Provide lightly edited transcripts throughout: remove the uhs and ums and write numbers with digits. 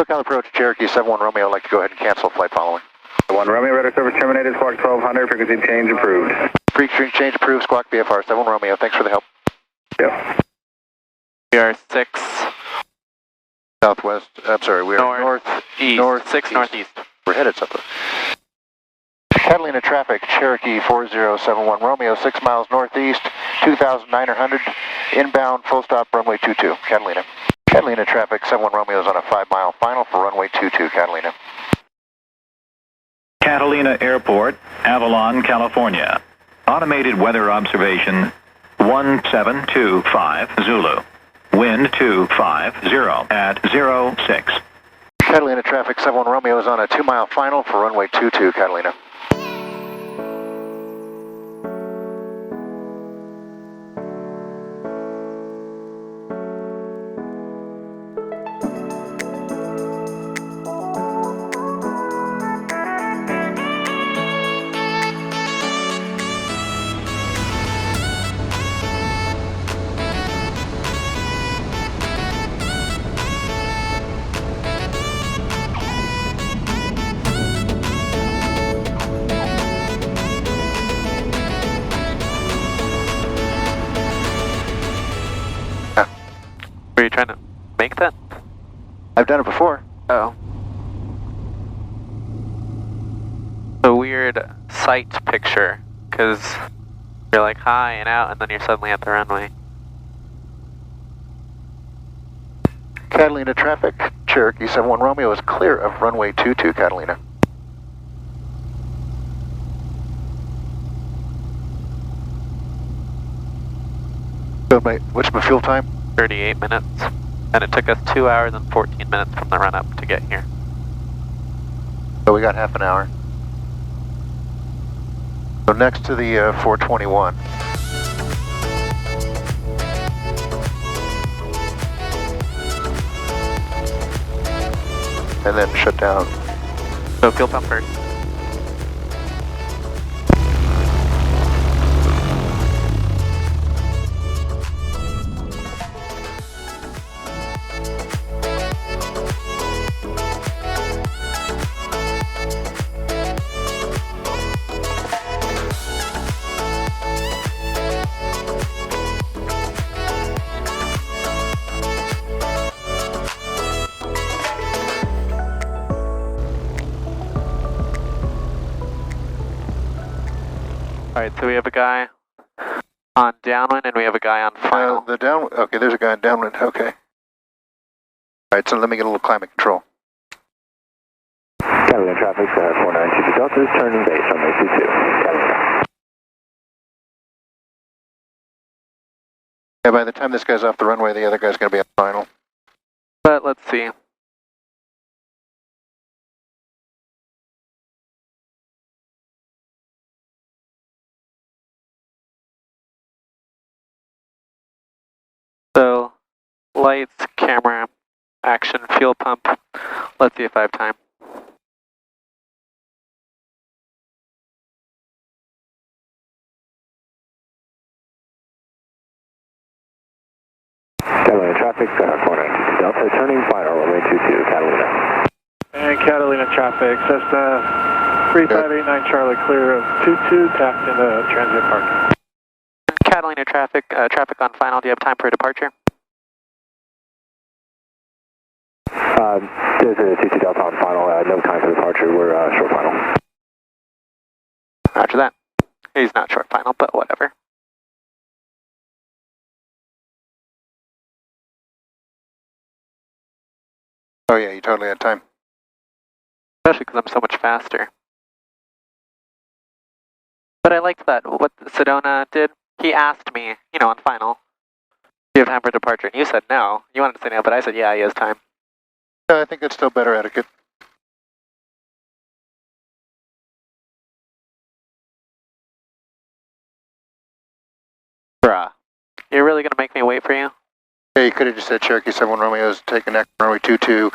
SoCal approach, Cherokee 71 Romeo, I'd like to go ahead and cancel flight following. 1 Romeo, radar service terminated, squawk 1200, frequency change approved. Frequency change approved, squawk VFR 71 Romeo, thanks for the help. Yep. We are 6 Southwest, I'm sorry, we are northeast. 6 northeast. We're headed something. Catalina traffic, Cherokee 4071 Romeo, 6 miles northeast, 2,900, inbound, full stop, runway 22, Catalina. Catalina traffic, 71 Romeo is on a 5-mile final for runway 22, Catalina. Catalina Airport, Avalon, California. Automated weather observation 1725 Zulu. Wind 250 at 06. Catalina traffic, 71 Romeo is on a 2-mile final for runway 22, Catalina. Were you trying to make that? I've done it before. Oh. A weird sight picture, because you're like high and out, and then you're suddenly at the runway. Catalina traffic, Cherokee 71 Romeo is clear of runway 22, Catalina. So what's my fuel time? 38 minutes. And it took us 2 hours and 14 minutes from the run-up to get here. So we got half an hour. So next to the 421. And then shut down. So fuel pump first. Alright, so we have a guy on downwind and we have a guy on final. Okay, there's a guy on downwind, okay. Alright, so let me get a little climate control. Catalina traffic, 492 Delta is turning base, runway 22, Catalina. Yeah, by the time this guy's off the runway, the other guy's going to be on final. But let's see. So, lights, camera, action, fuel pump. Let's see if I have time. Catalina traffic, 492 Delta, turning final, runway 22, Catalina. And Catalina traffic, Cessna 3589 Charlie, clear of 22, tapped into transient parking. Catalina traffic, traffic on final. Do you have time for a departure? There's a 22 Delta on final, no time for departure, we're short final. Roger that. He's not short final, but whatever. Oh yeah, you totally had time. Especially because I'm so much faster. But I liked that, what Sedona did. He asked me, you know, on final, do you have time for departure? And you said no. You wanted to say no, but I said yeah, he has time. Yeah, I think it's still better etiquette. Bruh. You're really going to make me wait for you? Yeah, you could have just said Cherokee 71 Romeo is taking next runway 22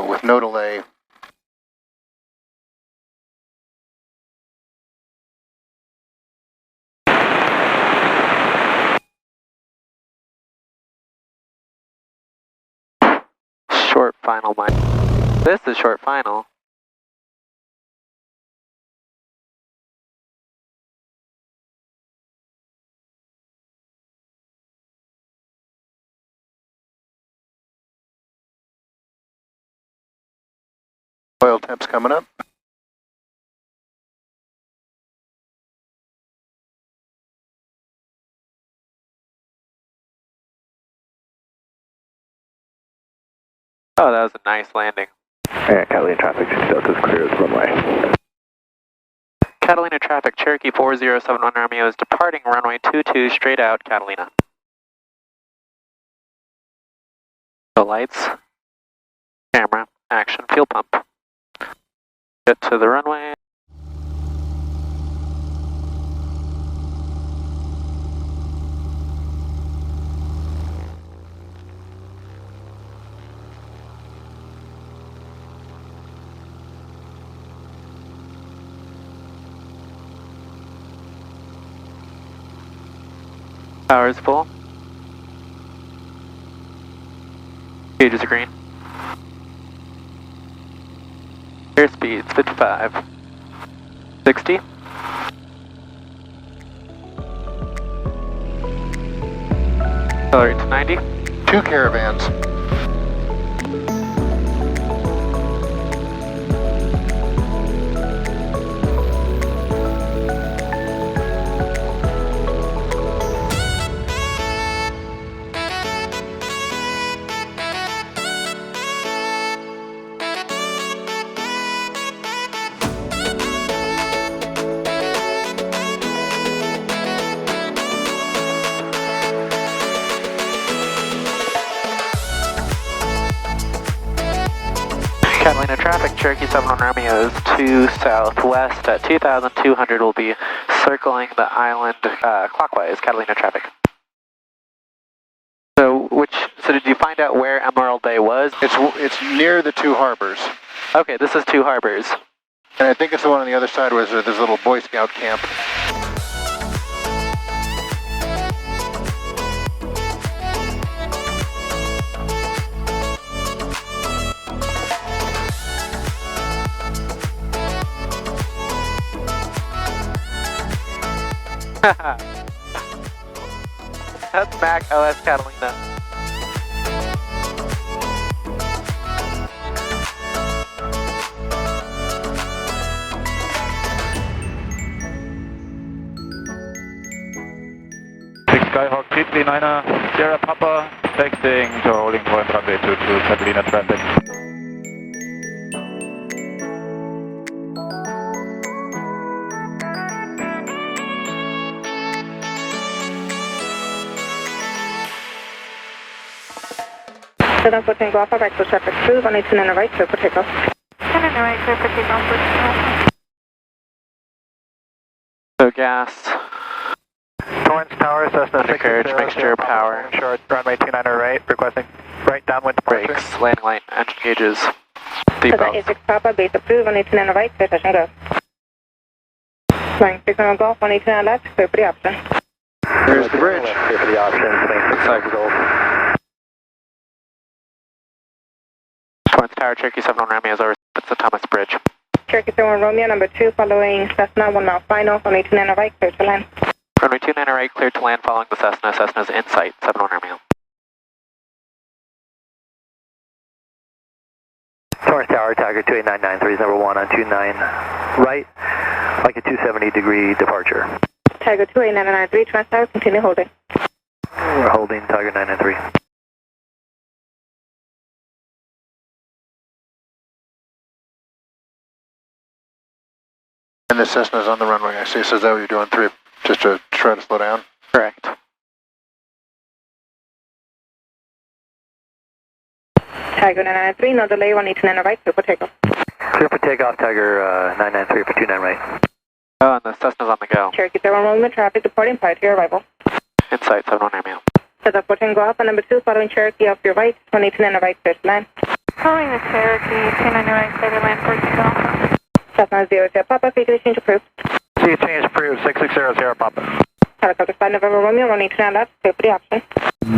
with no delay. Short final, Mike. This is short final. Oil temps coming up. Oh, that was a nice landing. Yeah, Catalina traffic, Delta's clear of the runway. Catalina traffic, Cherokee 4071 Romeo is departing runway 22 straight out, Catalina. The lights, camera, action, fuel pump. Get to the runway. Power is full. Gauges are green. Airspeed 55. 60. Accelerate to 90. 2 caravans. Catalina traffic, Cherokee 71 Romeo is to southwest at 2,200. Will be circling the island clockwise, Catalina traffic. So did you find out where Emerald Bay was? It's near the 2 harbors. Okay, this is 2 harbors. And I think it's the one on the other side was this little Boy Scout camp. That's Mac OS Catalina. Skyhawk 339er, Sierra Papa, taxiing to holding point runway 22, Catalina traffic. Southern 14 go off, right to traffic through, 118 and a right, clear for takeoff. 10 and a right, clear for takeoff. So gas. Torrance Tower, Cessna Undercarriage, mixture, power. Short, runway 29 right, requesting right downwind departure. Brakes, landing light, engine gauges, Southern seatbelts. 86 Papa, base approved, 118 and a right, clear touch and go. Flying 6 Golf, 118 and left, clear for the option. There's the bridge. Clear for the option, Looks like Torrance Tower, Cherokee 71 Romeo is over. That's the Thomas Bridge. Cherokee 71 Romeo, number 2, following Cessna, 1 mile final, 118 and a right, clear to land. Runway 29 right, cleared to land following the Cessna. Cessna's in sight, 71 Romeo. Torrance Tower, Tiger 2899, is number 1 on 29 right, like a 270 degree departure. Tiger 28993, Torrance Tower, continue holding. We're holding Tiger 993. And the Cessna's on the runway, I see. So is that what you're doing, 3, just to try to slow down? Correct. Tiger 993, no delay, 118 and a right, clear for takeoff. Clear for takeoff, Tiger 993 for 29 right. Oh, and the Cessna's on the go. Cherokee 71 Romeo, traffic departing prior to your arrival. In sight, 71 Romeo. Southern 14 go off, on number 2, following Cherokee off your right, 118 and a right, clear to land. Following the Cherokee, 29 right, clear to land for takeoff. Cessna 00 Papa, frequency change approved. See change approved, 660 Papa. Helicopter 5 November Romeo, runway 29 left, clear for the option.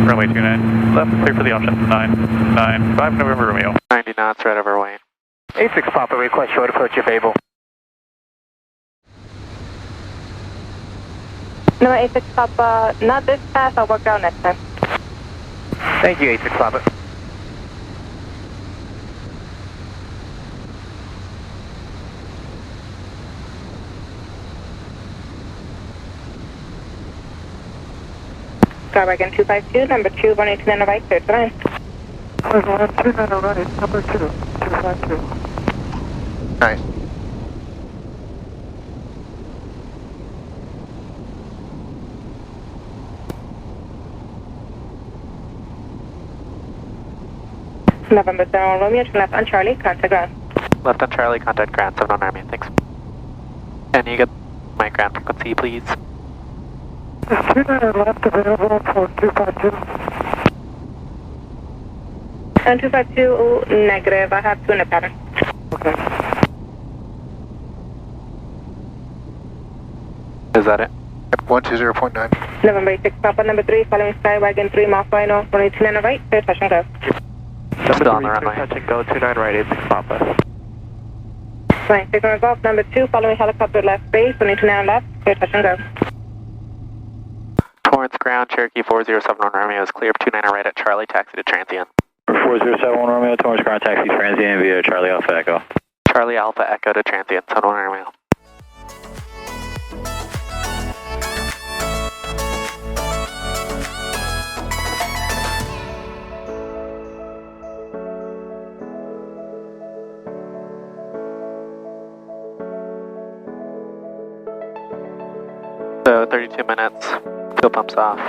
Runway 29 left, clear for the option. 995 November Romeo. 90 knots, right over Wayne. 86 Papa, request short approach if able. Number 86 Papa, not this fast, I'll work out next time. Thank you, 86 Papa. Skywagon 252, number 2, 189 on the right, clear to line. Avalon 29 on right, number 2, 252. Nice. November 7 Romeo, turn left on Charlie, contact ground. Left on Charlie, contact ground 7 Army, thanks. Can you get my ground frequency, please? Is 29 left available for 252? And 252, negative, I have 2 in the pattern. Okay. Is that it? 120.9. November 86 Papa, number 3, following Skywagon 3, mile final, runway 29 on the right, clear, touch and go. Still on the runway. Touch and go, 29 right, 86 Papa. Flying 6 on golf, number 2, following helicopter left base, runway 29 on left, clear, touch and go. Torrance ground, Cherokee 4071 Romeo is clear, 29 right at Charlie, taxi to transient. 4071 Romeo, Torrance ground, taxi transient via Charlie Alpha Echo. Charlie Alpha Echo to transient, 7 Romeo. So 32 minutes, fuel pumps off.